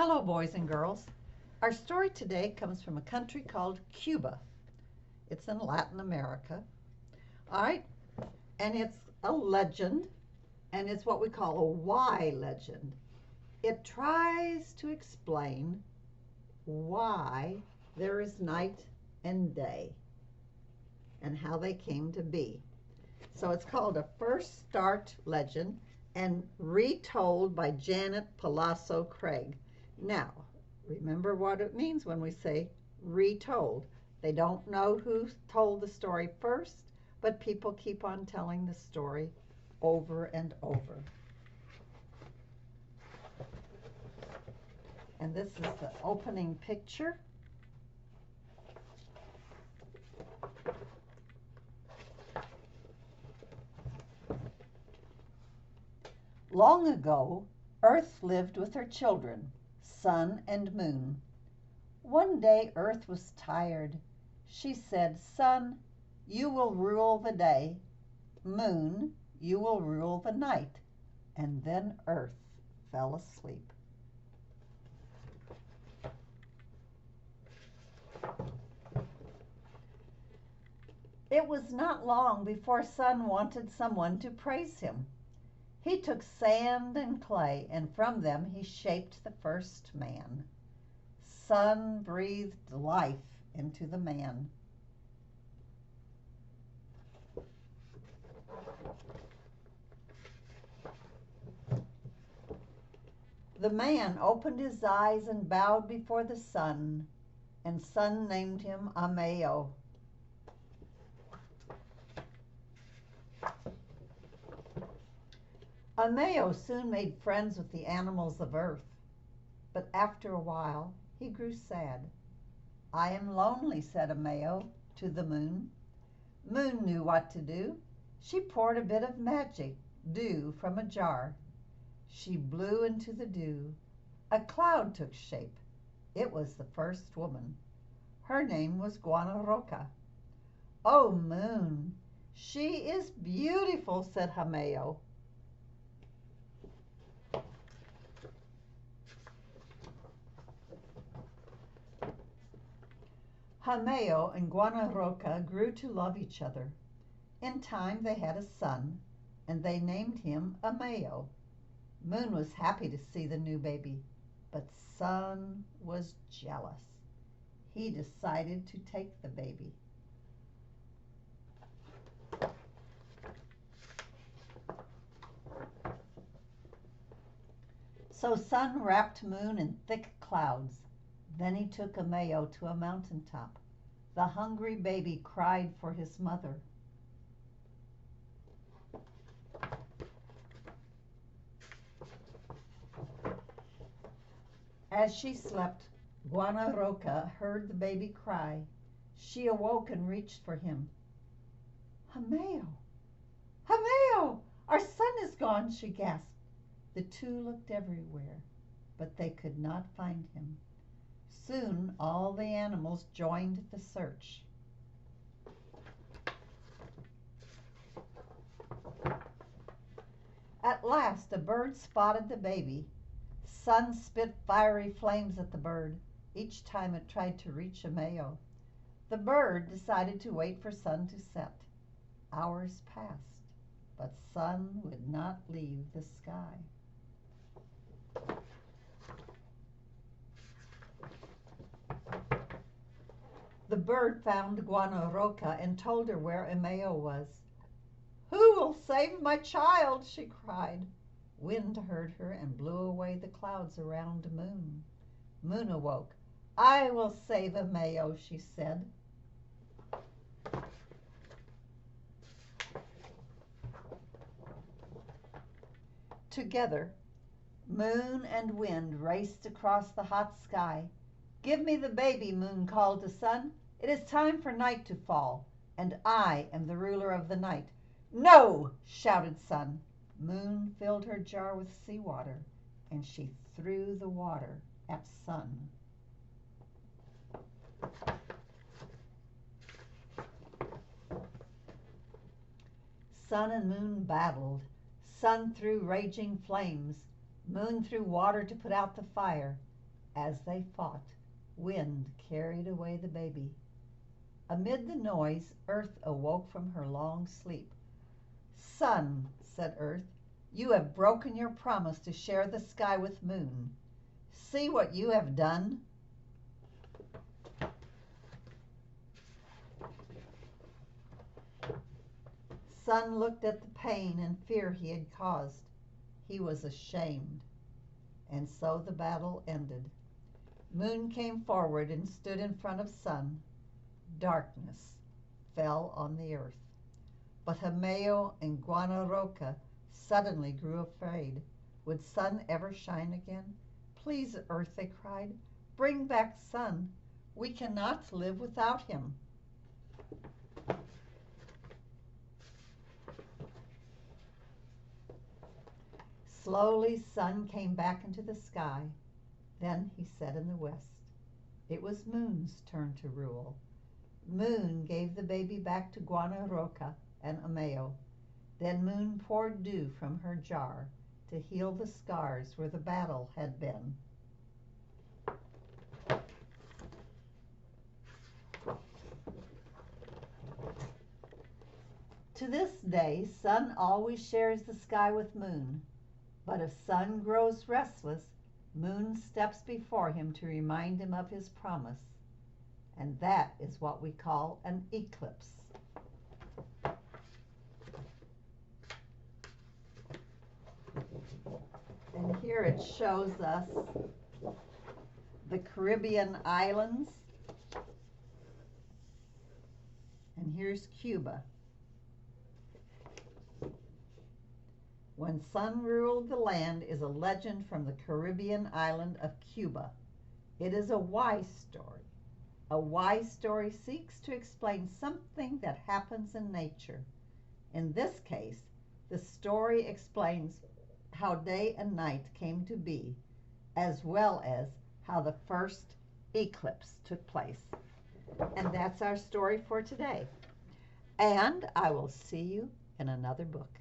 Hello, boys and girls. Our story today comes from a country called Cuba. It's in Latin America. All right, and it's a legend, and it's what we call a why legend. It tries to explain why there is night and day and how they came to be. So it's called a First Start legend and retold by Janet Palazzo Craig. Now, remember what it means when we say retold. They don't know who told the story first, but people keep on telling the story over and over. And this is the opening picture. Long ago, Earth lived with her children, Sun and Moon. One day Earth was tired. She said, "Sun, you will rule the day. Moon, you will rule the night." And then Earth fell asleep. It was not long before Sun wanted someone to praise him. He took sand and clay, and from them he shaped the first man. Sun breathed life into the man. The man opened his eyes and bowed before the sun, and Sun named him Ameo. Ameo soon made friends with the animals of Earth, but after a while he grew sad. "I am lonely," said Ameo to the moon. Moon knew what to do. She poured a bit of magic dew from a jar. She blew into the dew. A cloud took shape. It was the first woman. Her name was Guanaroca. "Oh, Moon, she is beautiful," said Ameo. Ameo and Guanaroca grew to love each other. In time they had a son, and they named him Ameo. Moon was happy to see the new baby, but Sun was jealous. He decided to take the baby. So Sun wrapped Moon in thick clouds. Then he took Ameo to a mountaintop. The hungry baby cried for his mother. As she slept, Guanaroca heard the baby cry. She awoke and reached for him. "Ameo! Ameo! Our son is gone!" she gasped. The two looked everywhere, but they could not find him. Soon all the animals joined the search. At last a bird spotted the baby. Sun spit fiery flames at the bird each time it tried to reach Ameo. The bird decided to wait for Sun to set. Hours passed, but Sun would not leave the sky. The bird found Guanaroca and told her where Ameo was. "Who will save my child?" she cried. Wind heard her and blew away the clouds around Moon. Moon awoke. "I will save Ameo," she said. Together, Moon and Wind raced across the hot sky. "Give me the baby," Moon called to Sun. "It is time for night to fall, and I am the ruler of the night." "No!" shouted Sun. Moon filled her jar with seawater, and she threw the water at Sun. Sun and Moon battled. Sun threw raging flames. Moon threw water to put out the fire. As they fought, wind carried away the baby. Amid the noise, Earth awoke from her long sleep. "Sun," said Earth, "you have broken your promise to share the sky with Moon. See what you have done." Sun looked at the pain and fear he had caused. He was ashamed. And so the battle ended. Moon came forward and stood in front of Sun. Darkness fell on the earth. But Hameo and Guanaroca suddenly grew afraid. Would Sun ever shine again? "Please, Earth," they cried, "bring back Sun. We cannot live without him." Slowly, Sun came back into the sky. Then he set in the west. It was Moon's turn to rule. Moon gave the baby back to Guanaroca and Ameo. Then Moon poured dew from her jar to heal the scars where the battle had been. To this day, Sun always shares the sky with Moon. But if Sun grows restless, Moon steps before him to remind him of his promise. And that is what we call an eclipse. And here it shows us the Caribbean islands. And here's Cuba. When Sun ruled the land is a legend from the Caribbean island of Cuba. It is a wise story. A wise story seeks to explain something that happens in nature. In this case, the story explains how day and night came to be, as well as how the first eclipse took place. And that's our story for today. And I will see you in another book.